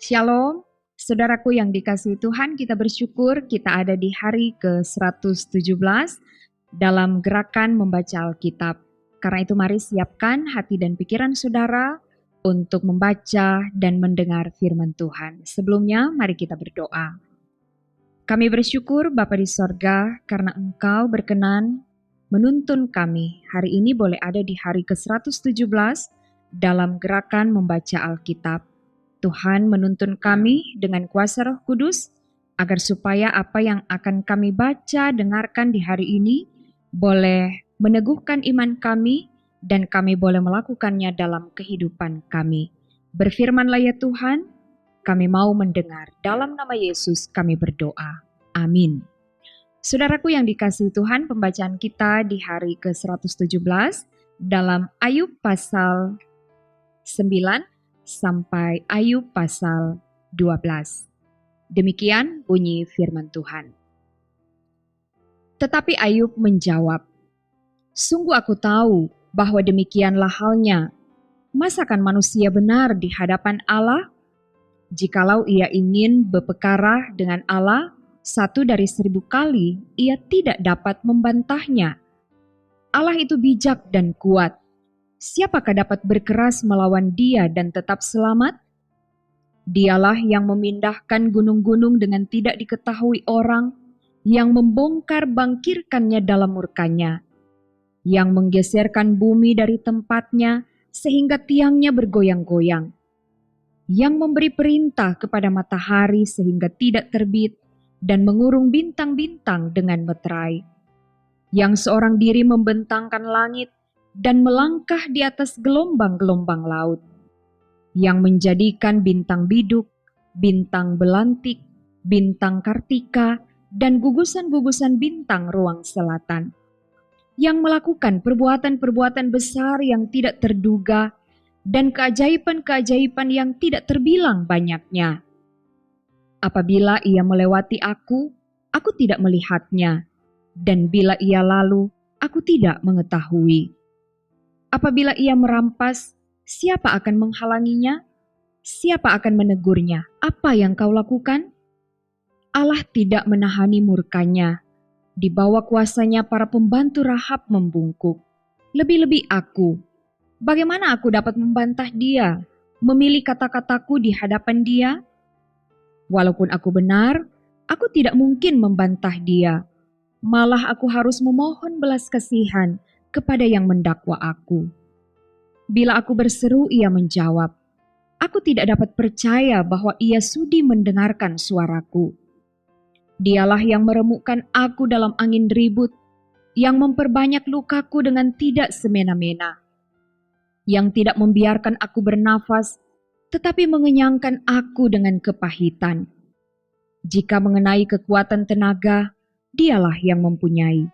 Shalom, saudaraku yang dikasihi Tuhan, kita bersyukur kita ada di hari ke-117 dalam gerakan membaca Alkitab. Karena itu mari siapkan hati dan pikiran saudara untuk membaca dan mendengar firman Tuhan. Sebelumnya mari kita berdoa. Kami bersyukur Bapa di sorga karena Engkau berkenan menuntun kami hari ini boleh ada di hari ke-117 dalam gerakan membaca Alkitab. Tuhan menuntun kami dengan kuasa Roh Kudus agar supaya apa yang akan kami baca, dengarkan di hari ini boleh meneguhkan iman kami dan kami boleh melakukannya dalam kehidupan kami. Berfirmanlah ya Tuhan, kami mau mendengar. Dalam nama Yesus kami berdoa. Amin. Saudaraku yang dikasihi Tuhan, pembacaan kita di hari ke-117 dalam Ayub pasal 9 sampai Ayub pasal 12. Demikian bunyi firman Tuhan. Tetapi Ayub menjawab, "Sungguh aku tahu bahwa demikianlah halnya. Masakan manusia benar di hadapan Allah? Jikalau ia ingin berperkara dengan Allah, 1 dari 1000 kali ia tidak dapat membantahnya. Allah itu bijak dan kuat. Siapakah dapat berkeras melawan Dia dan tetap selamat? Dialah yang memindahkan gunung-gunung dengan tidak diketahui orang, yang membongkar bangkirkannya dalam murkanya, yang menggeserkan bumi dari tempatnya sehingga tiangnya bergoyang-goyang, yang memberi perintah kepada matahari sehingga tidak terbit dan mengurung bintang-bintang dengan meterai, yang seorang diri membentangkan langit dan melangkah di atas gelombang-gelombang laut, yang menjadikan bintang biduk, bintang belantik, bintang kartika, dan gugusan-gugusan bintang ruang selatan, yang melakukan perbuatan-perbuatan besar yang tidak terduga dan keajaiban-keajaiban yang tidak terbilang banyaknya. Apabila ia melewati aku tidak melihatnya, dan bila ia lalu, aku tidak mengetahui. Apabila ia merampas, siapa akan menghalanginya? Siapa akan menegurnya? Apa yang kau lakukan? Allah tidak menahani murkanya. Di bawah kuasanya para pembantu Rahab membungkuk. Lebih-lebih aku. Bagaimana aku dapat membantah dia? Memilih kata-kataku di hadapan dia? Walaupun aku benar, aku tidak mungkin membantah dia. Malah aku harus memohon belas kasihan kepada yang mendakwa aku. Bila aku berseru, ia menjawab. Aku tidak dapat percaya bahwa ia sudi mendengarkan suaraku. Dialah yang meremukkan aku dalam angin ribut, yang memperbanyak lukaku dengan tidak semena-mena, yang tidak membiarkan aku bernafas, tetapi mengenyangkan aku dengan kepahitan. Jika mengenai kekuatan tenaga, dialah yang mempunyai.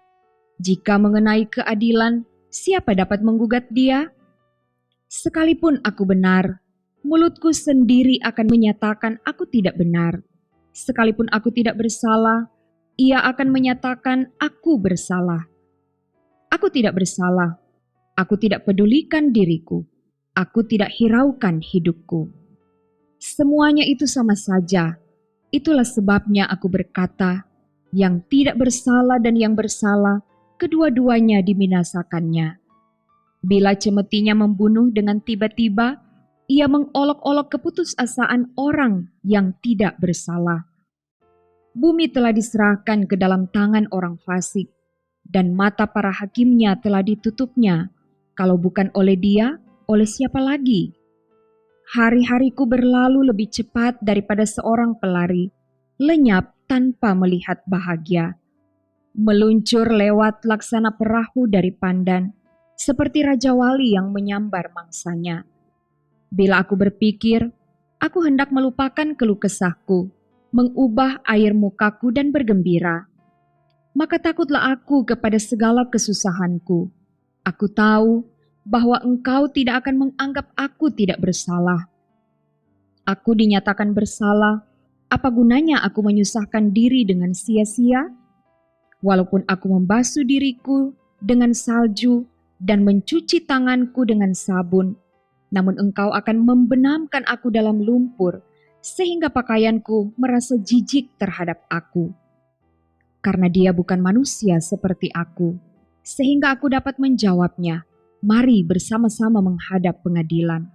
Jika mengenai keadilan, siapa dapat menggugat dia? Sekalipun aku benar, mulutku sendiri akan menyatakan aku tidak benar. Sekalipun aku tidak bersalah, ia akan menyatakan aku bersalah. Aku tidak bersalah, aku tidak pedulikan diriku, aku tidak hiraukan hidupku. Semuanya itu sama saja, itulah sebabnya aku berkata, yang tidak bersalah dan yang bersalah, kedua-duanya dibinasakannya. Bila cemetinya membunuh dengan tiba-tiba, ia mengolok-olok keputusasaan orang yang tidak bersalah. Bumi telah diserahkan ke dalam tangan orang fasik, dan mata para hakimnya telah ditutupnya. Kalau bukan oleh dia, oleh siapa lagi? Hari-hariku berlalu lebih cepat daripada seorang pelari, lenyap tanpa melihat bahagia. Meluncur lewat laksana perahu dari pandan, seperti Raja Wali yang menyambar mangsanya. Bila aku berpikir, aku hendak melupakan keluh kesahku, mengubah air mukaku dan bergembira. Maka takutlah aku kepada segala kesusahanku. Aku tahu bahwa Engkau tidak akan menganggap aku tidak bersalah. Aku dinyatakan bersalah, Apa gunanya aku menyusahkan diri dengan sia-sia? Walaupun aku membasuh diriku dengan salju dan mencuci tanganku dengan sabun, namun Engkau akan membenamkan aku dalam lumpur, sehingga pakaianku merasa jijik terhadap aku. Karena dia bukan manusia seperti aku, sehingga aku dapat menjawabnya, mari bersama-sama menghadap pengadilan.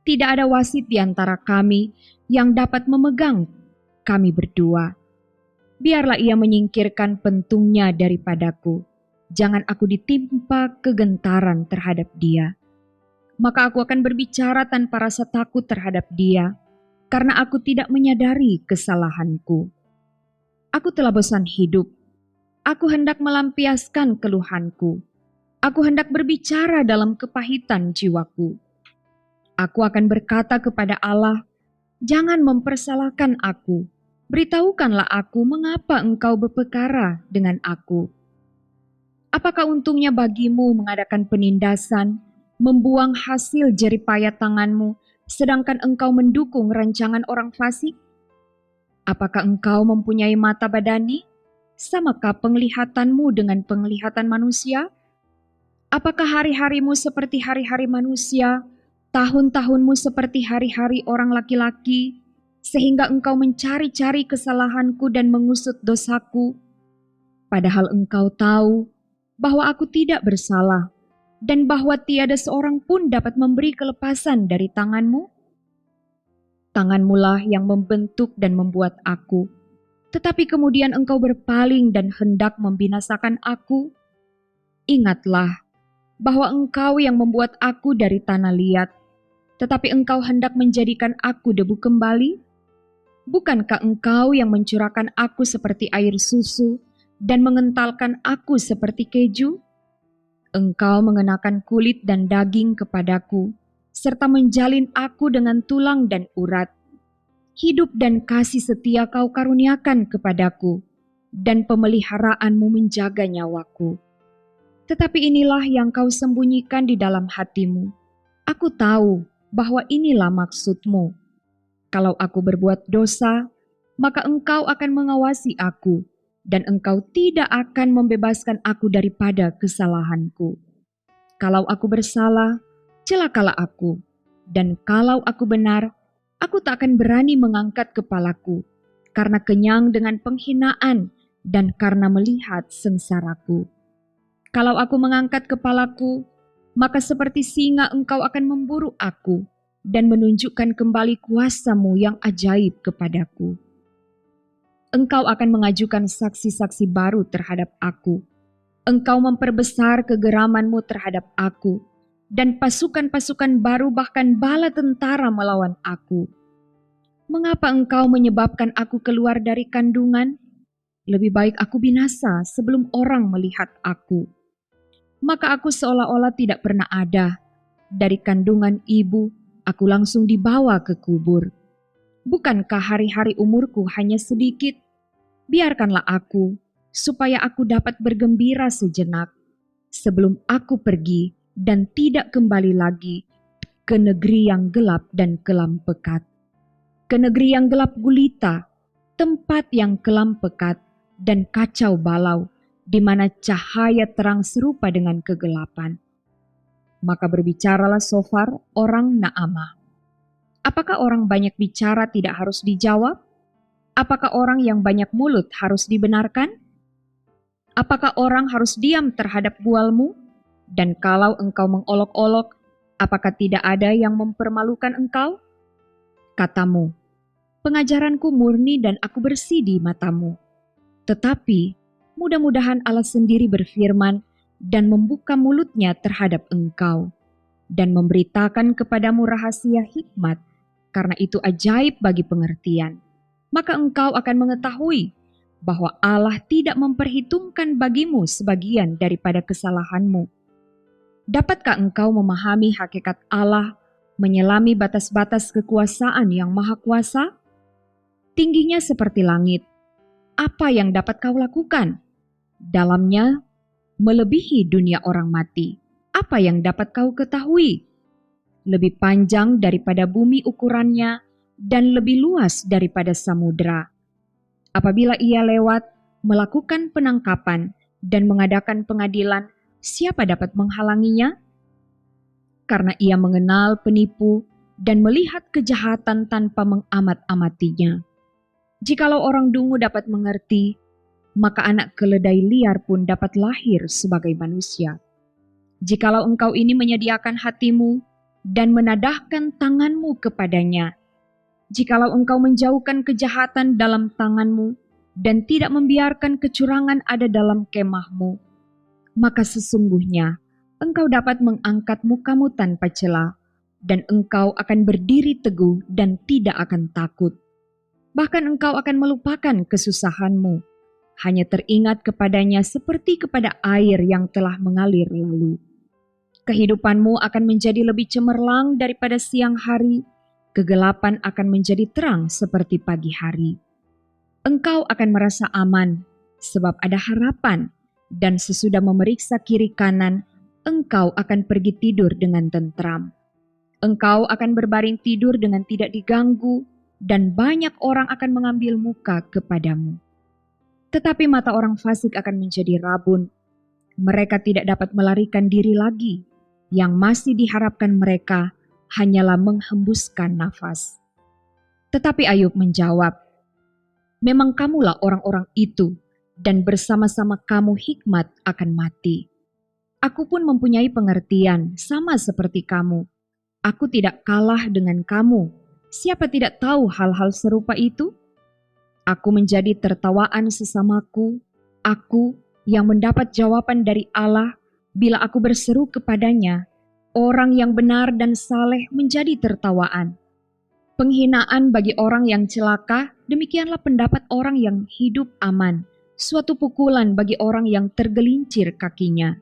Tidak ada wasit di antara kami yang dapat memegang kami berdua. Biarlah ia menyingkirkan pentungnya daripadaku. Jangan aku ditimpa kegentaran terhadap dia. Maka aku akan berbicara tanpa rasa takut terhadap dia, karena aku tidak menyadari kesalahanku. Aku telah bosan hidup. Aku hendak melampiaskan keluhanku. Aku hendak berbicara dalam kepahitan jiwaku. Aku akan berkata kepada Allah, jangan mempersalahkan aku. Beritahukanlah aku mengapa engkau berperkara dengan aku. Apakah untungnya bagimu mengadakan penindasan, membuang hasil jeripaya tanganmu, sedangkan engkau mendukung rancangan orang fasik? Apakah engkau mempunyai mata badani? Samakah penglihatanmu dengan penglihatan manusia? Apakah hari-harimu seperti hari-hari manusia, tahun-tahunmu seperti hari-hari orang laki-laki, sehingga engkau mencari-cari kesalahanku dan mengusut dosaku? Padahal engkau tahu bahwa aku tidak bersalah, dan bahwa tiada seorang pun dapat memberi kelepasan dari tanganmu. Tanganmulah yang membentuk dan membuat aku, tetapi kemudian engkau berpaling dan hendak membinasakan aku. Ingatlah bahwa engkau yang membuat aku dari tanah liat, tetapi engkau hendak menjadikan aku debu kembali? Bukankah engkau yang mencurahkan aku seperti air susu dan mengentalkan aku seperti keju? Engkau mengenakan kulit dan daging kepadaku, serta menjalin aku dengan tulang dan urat. Hidup dan kasih setia kau karuniakan kepadaku, dan pemeliharaanmu menjaga nyawaku. Tetapi inilah yang kau sembunyikan di dalam hatimu. Aku tahu bahwa inilah maksudmu. Kalau aku berbuat dosa, maka engkau akan mengawasi aku, dan engkau tidak akan membebaskan aku daripada kesalahanku. Kalau aku bersalah, celakalah aku. Dan kalau aku benar, aku tak akan berani mengangkat kepalaku, karena kenyang dengan penghinaan dan karena melihat sengsaraku. Kalau aku mengangkat kepalaku, maka seperti singa engkau akan memburu aku dan menunjukkan kembali kuasa-Mu yang ajaib kepadaku. Engkau akan mengajukan saksi-saksi baru terhadap aku. Engkau memperbesar kegeraman-Mu terhadap aku, dan pasukan-pasukan baru bahkan bala tentara melawan aku. Mengapa engkau menyebabkan aku keluar dari kandungan? Lebih baik aku binasa sebelum orang melihat aku. Maka aku seolah-olah tidak pernah ada. Dari kandungan ibu, aku langsung dibawa ke kubur. Bukankah hari-hari umurku hanya sedikit? Biarkanlah aku, supaya aku dapat bergembira sejenak, sebelum aku pergi dan tidak kembali lagi ke negeri yang gelap dan kelam pekat. Ke negeri yang gelap gulita, tempat yang kelam pekat dan kacau balau, di mana cahaya terang serupa dengan kegelapan. Maka berbicaralah Sofar orang Naamah. Apakah orang banyak bicara tidak harus dijawab? Apakah orang yang banyak mulut harus dibenarkan? Apakah orang harus diam terhadap bualmu? Dan kalau engkau mengolok-olok, apakah tidak ada yang mempermalukan engkau? Katamu, pengajaranku murni dan aku bersih di matamu. Tetapi mudah-mudahan Allah sendiri berfirman dan membuka mulutnya terhadap engkau, dan memberitakan kepadamu rahasia hikmat, karena itu ajaib bagi pengertian. Maka engkau akan mengetahui bahwa Allah tidak memperhitungkan bagimu sebagian daripada kesalahanmu. Dapatkah engkau memahami hakikat Allah, menyelami batas-batas kekuasaan yang maha kuasa? Tingginya seperti langit. Apa yang dapat kau lakukan? Dalamnya melebihi dunia orang mati. Apa yang dapat kau ketahui? Lebih panjang daripada bumi ukurannya, dan lebih luas daripada samudera. Apabila ia lewat, melakukan penangkapan, dan mengadakan pengadilan, siapa dapat menghalanginya? Karena ia mengenal penipu dan melihat kejahatan tanpa mengamat-amatinya. Jikalau orang dungu dapat mengerti, maka anak keledai liar pun dapat lahir sebagai manusia. Jikalau engkau ini menyediakan hatimu dan menadahkan tanganmu kepadanya, jikalau engkau menjauhkan kejahatan dalam tanganmu dan tidak membiarkan kecurangan ada dalam kemahmu, maka sesungguhnya engkau dapat mengangkat mukamu tanpa celah, dan engkau akan berdiri teguh dan tidak akan takut. Bahkan engkau akan melupakan kesusahanmu, hanya teringat kepadanya seperti kepada air yang telah mengalir lalu. Kehidupanmu akan menjadi lebih cemerlang daripada siang hari, kegelapan akan menjadi terang seperti pagi hari. Engkau akan merasa aman, sebab ada harapan, dan sesudah memeriksa kiri kanan, engkau akan pergi tidur dengan tentram. Engkau akan berbaring tidur dengan tidak diganggu, dan banyak orang akan mengambil muka kepadamu. Tetapi mata orang fasik akan menjadi rabun. Mereka tidak dapat melarikan diri lagi. Yang masih diharapkan mereka hanyalah menghembuskan nafas. Tetapi Ayub menjawab, memang kamulah orang-orang itu, dan bersama-sama kamu hikmat akan mati. Aku pun mempunyai pengertian sama seperti kamu. Aku tidak kalah dengan kamu. Siapa tidak tahu hal-hal serupa itu? Aku menjadi tertawaan sesamaku, aku yang mendapat jawaban dari Allah bila aku berseru kepadanya. Orang yang benar dan saleh menjadi tertawaan. Penghinaan bagi orang yang celaka, demikianlah pendapat orang yang hidup aman, suatu pukulan bagi orang yang tergelincir kakinya.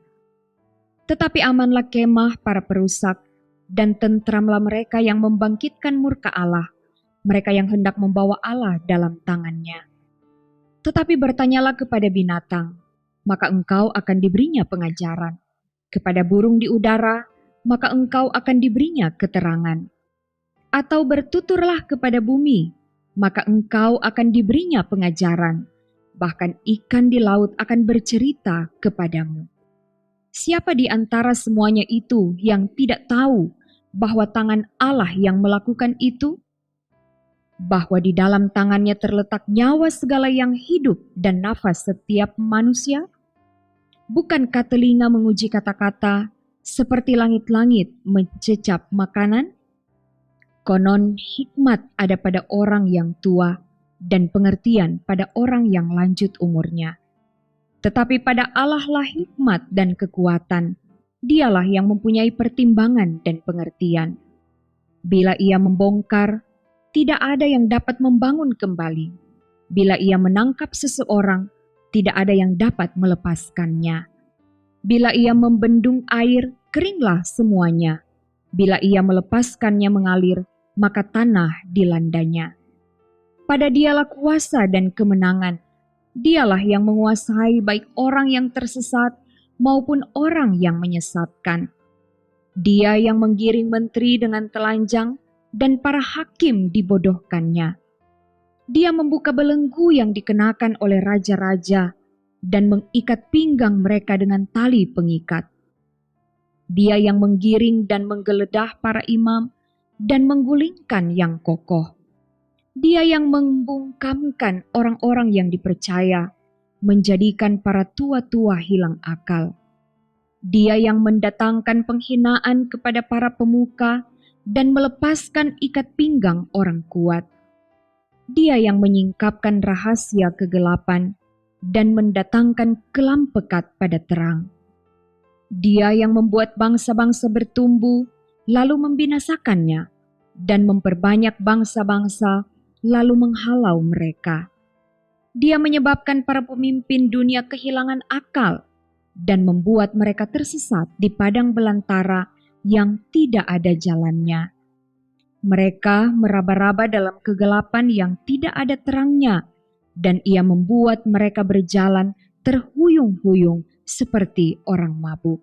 Tetapi amanlah kemah para perusak, dan tentramlah mereka yang membangkitkan murka Allah, mereka yang hendak membawa Allah dalam tangannya. Tetapi bertanyalah kepada binatang, maka engkau akan diberinya pengajaran. Kepada burung di udara, maka engkau akan diberinya keterangan. Atau bertuturlah kepada bumi, maka engkau akan diberinya pengajaran. Bahkan ikan di laut akan bercerita kepadamu. Siapa di antara semuanya itu yang tidak tahu bahwa tangan Allah yang melakukan itu? Bahwa di dalam tangannya terletak nyawa segala yang hidup dan nafas setiap manusia? Bukankah telinga menguji kata-kata seperti langit-langit mencecap makanan? Konon hikmat ada pada orang yang tua dan pengertian pada orang yang lanjut umurnya. Tetapi pada Allah lah hikmat dan kekuatan. Dialah yang mempunyai pertimbangan dan pengertian. Bila ia membongkar, tidak ada yang dapat membangun kembali. Bila ia menangkap seseorang, tidak ada yang dapat melepaskannya. Bila ia membendung air, keringlah semuanya. Bila ia melepaskannya mengalir, maka tanah dilandanya. Pada dialah kuasa dan kemenangan. Dialah yang menguasai baik orang yang tersesat maupun orang yang menyesatkan. Dia yang menggiring menteri dengan telanjang dan para hakim dibodohkannya. Dia membuka belenggu yang dikenakan oleh raja-raja dan mengikat pinggang mereka dengan tali pengikat. Dia yang menggiring dan menggeledah para imam dan menggulingkan yang kokoh. Dia yang membungkamkan orang-orang yang dipercaya, menjadikan para tua-tua hilang akal. Dia yang mendatangkan penghinaan kepada para pemuka dan melepaskan ikat pinggang orang kuat. Dia yang menyingkapkan rahasia kegelapan dan mendatangkan kelam pekat pada terang. Dia yang membuat bangsa-bangsa bertumbuh, lalu membinasakannya, dan memperbanyak bangsa-bangsa, lalu menghalau mereka. Dia menyebabkan para pemimpin dunia kehilangan akal, dan membuat mereka tersesat di padang belantara yang tidak ada jalannya. Mereka meraba-raba dalam kegelapan yang tidak ada terangnya, dan ia membuat mereka berjalan terhuyung-huyung seperti orang mabuk.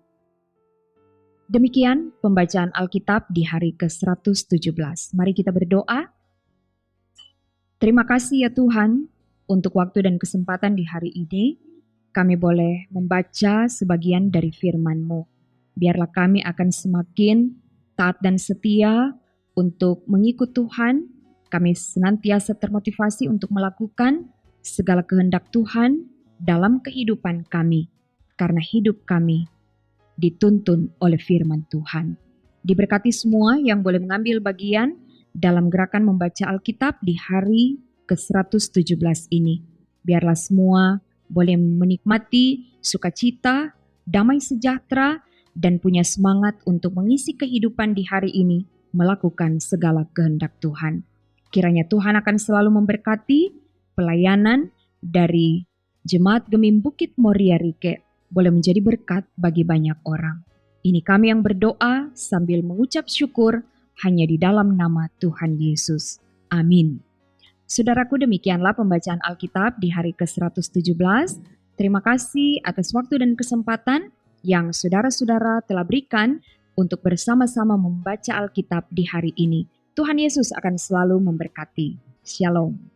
Demikian pembacaan Alkitab di hari ke-117. Mari kita berdoa. Terima kasih ya Tuhan untuk waktu dan kesempatan di hari ini. Kami boleh membaca sebagian dari firman-Mu. Biarlah kami akan semakin taat dan setia untuk mengikut Tuhan. Kami senantiasa termotivasi untuk melakukan segala kehendak Tuhan dalam kehidupan kami. Karena hidup kami dituntun oleh firman Tuhan. Diberkati semua yang boleh mengambil bagian dalam gerakan membaca Alkitab di hari ke-117 ini. Biarlah semua boleh menikmati sukacita, damai sejahtera, dan punya semangat untuk mengisi kehidupan di hari ini, melakukan segala kehendak Tuhan. Kiranya Tuhan akan selalu memberkati pelayanan dari Jemaat Gemim Bukit Moria Rike, boleh menjadi berkat bagi banyak orang. Ini kami yang berdoa sambil mengucap syukur hanya di dalam nama Tuhan Yesus. Amin. Saudaraku, demikianlah pembacaan Alkitab di hari ke-117. Terima kasih atas waktu dan kesempatan yang saudara-saudara telah berikan untuk bersama-sama membaca Alkitab di hari ini. Tuhan Yesus akan selalu memberkati. Shalom.